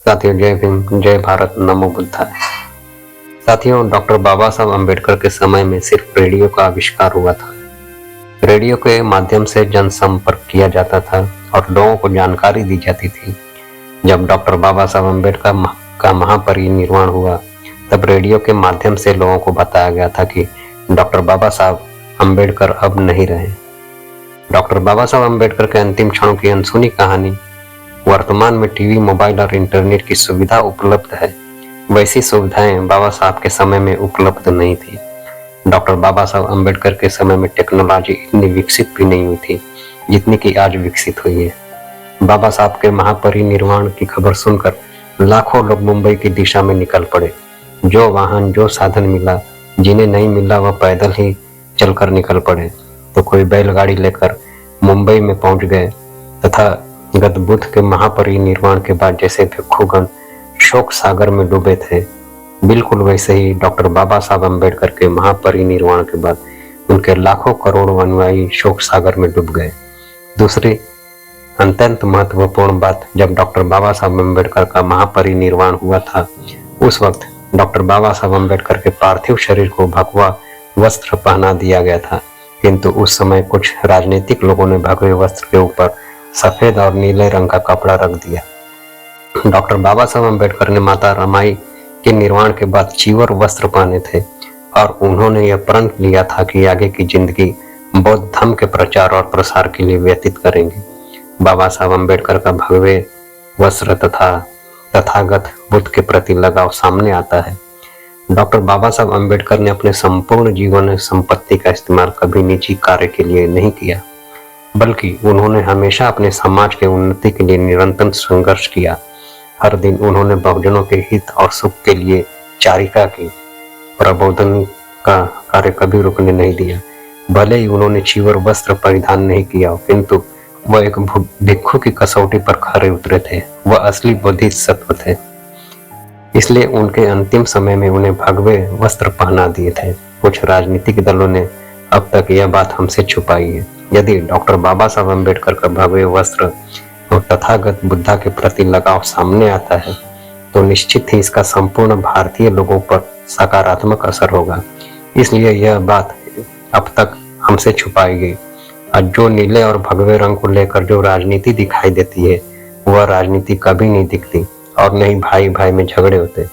साथियों, जय भीम, जय भारत, नमो बुद्धाय। साथियों, डॉक्टर बाबा साहब अम्बेडकर के समय में सिर्फ रेडियो का आविष्कार हुआ था। रेडियो के माध्यम से जनसंपर्क किया जाता था और लोगों को जानकारी दी जाती थी। जब डॉक्टर बाबा साहब अम्बेडकर का महापरिनिर्वाण हुआ, तब रेडियो के माध्यम से लोगों को बताया गया था कि डॉक्टर बाबा साहब अम्बेडकर अब नहीं रहे। डॉक्टर बाबा साहब अम्बेडकर के अंतिम क्षणों की अनसुनी कहानी। वर्तमान में टीवी, मोबाइल और इंटरनेट की सुविधा उपलब्ध है, वैसी सुविधाएं बाबा साहब के समय में उपलब्ध नहीं थी। डॉक्टर बाबा साहब अम्बेडकर के समय में टेक्नोलॉजी इतनी विकसित भी नहीं हुई थी जितनी कि आज विकसित हुई है। बाबा साहब के महापरिनिर्वाण की खबर सुनकर लाखों लोग मुंबई की दिशा में निकल पड़े। जो वाहन, जो साधन मिला, जिन्हें नहीं मिला वह पैदल ही चलकर निकल पड़े, तो कोई बैलगाड़ी लेकर मुंबई में पहुंच गए तथा गत बुद्ध के महापरिनिर्वाण के बाद जैसे भिक्षुगण शोक सागर में डूबे थे, बिल्कुल वैसे ही डॉक्टर बाबा साहब अम्बेडकर के महापरिनिर्वाण के बाद उनके लाखों करोड़ों अनुयायी शोक सागर में डूब गए। दूसरी अत्यंत महत्वपूर्ण बात, जब डॉक्टर बाबा साहब अम्बेडकर का महापरिनिर्वाण हुआ था, उस वक्त डॉक्टर बाबा साहब अम्बेडकर के पार्थिव शरीर को भगवा वस्त्र पहना दिया गया था, किंतु उस समय कुछ राजनीतिक लोगों ने भगवे वस्त्र के ऊपर सफेद और नीले रंग का कपड़ा रख दिया। डॉक्टर बाबा साहब अम्बेडकर ने माता रमाई के निर्वाण के बाद चीवर वस्त्र पहने थे और उन्होंने यह प्रण लिया था कि आगे की जिंदगी बौद्ध धर्म के प्रचार और प्रसार के लिए व्यतीत करेंगे। बाबा साहब अम्बेडकर का भगवे वस्त्र तथा तथागत बुद्ध के प्रति लगाव सामने आता है। डॉक्टर बाबा साहब अम्बेडकर ने अपने संपूर्ण जीवन में संपत्ति का इस्तेमाल कभी निजी कार्य के लिए नहीं किया, बल्कि उन्होंने हमेशा अपने समाज के उन्नति के लिए निरंतर संघर्ष किया। हर दिन उन्होंने बहुजनों के हित और सुख के लिए चारिका की प्रबोधन का कार्य कभी रुकने नहीं दिया। भले ही उन्होंने चीवर वस्त्र परिधान नहीं किया, किंतु वह एक भिक्षु की कसौटी पर खरे उतरे थे। वह असली बोधिसत्व थे, इसलिए उनके अंतिम समय में उन्हें भगवे वस्त्र पहना दिए थे। कुछ राजनीतिक दलों ने अब तक यह बात हमसे छुपाई है। यदि डॉक्टर बाबा साहब अम्बेडकर का भव्य वस्त्र और तथागत बुद्धा के प्रति लगाव सामने आता है, तो निश्चित ही इसका संपूर्ण भारतीय लोगों पर सकारात्मक असर होगा। इसलिए यह बात अब तक हमसे छुपाई गई। और जो नीले और भगवे रंग को लेकर जो राजनीति दिखाई देती है, वह राजनीति कभी नहीं दिखती और नहीं भाई भाई में झगड़े होते।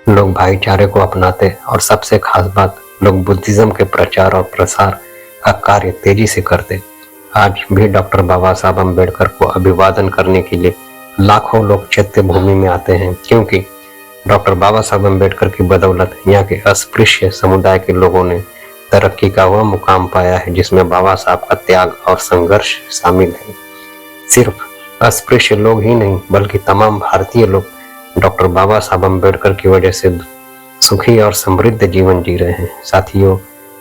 लोग भाईचारे को अपनाते और सबसे खास बात, लोग बुद्धिज्म के प्रचार और प्रसार का कार्य तेजी से करते। आज भी डॉक्टर बाबा साहब अम्बेडकर को अभिवादन करने के लिए लाखों लोग चैत्य भूमि में आते हैं, क्योंकि डॉक्टर बाबा साहब अम्बेडकर की बदौलत यहाँ के अस्पृश्य समुदाय के लोगों ने तरक्की का वह मुकाम पाया है जिसमें बाबा साहब का त्याग और संघर्ष शामिल है। सिर्फ अस्पृश्य लोग ही नहीं, बल्कि तमाम भारतीय लोग डॉक्टर बाबा साहब अम्बेडकर की वजह से सुखी और समृद्ध जीवन जी रहे हैं। साथियों,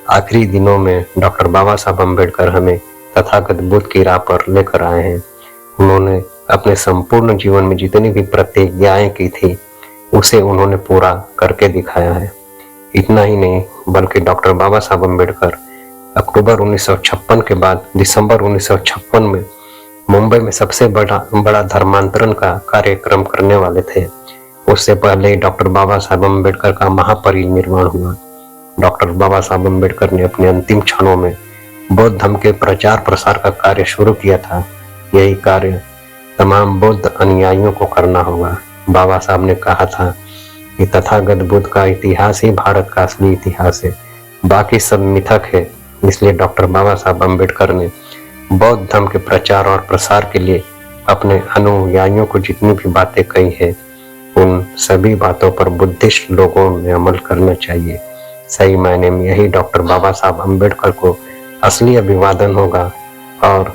आखिरी दिनों में डॉक्टर बाबा साहब अम्बेडकर हमें तथागत बुद्ध की राह पर लेकर आए हैं। उन्होंने अपने संपूर्ण जीवन में जितनी भी प्रतिज्ञाएं की थी, उसे उन्होंने पूरा करके दिखाया है। इतना ही नहीं, बल्कि डॉक्टर बाबा साहब अम्बेडकर अक्टूबर 1956 के बाद दिसंबर 1956 में मुंबई में सबसे बड़ा धर्मांतरण का कार्यक्रम करने वाले थे। उससे पहले डॉक्टर बाबा साहब अम्बेडकर का महापरिनिर्वाण हुआ। डॉक्टर बाबा साहब अम्बेडकर ने अपने अंतिम क्षणों में बौद्ध धर्म के प्रचार प्रसार का कार्य शुरू किया था। यही कार्य तमाम बौद्ध अनुयायियों को करना होगा। बाबा साहब ने कहा था कि तथागत बुद्ध का इतिहास ही भारत का असली इतिहास है, बाकी सब मिथक है। इसलिए डॉक्टर बाबा साहब अम्बेडकर ने बौद्ध धर्म के प्रचार और प्रसार के लिए अपने अनुयायियों को जितनी भी बातें कही है, उन सभी बातों पर बुद्धिस्ट लोगों में अमल करना चाहिए। सही मायने में यही डॉक्टर बाबा साहब अम्बेडकर को असली अभिवादन होगा और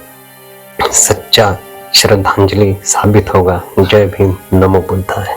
सच्चा श्रद्धांजलि साबित होगा। जय भीम, नमो बुद्धाय।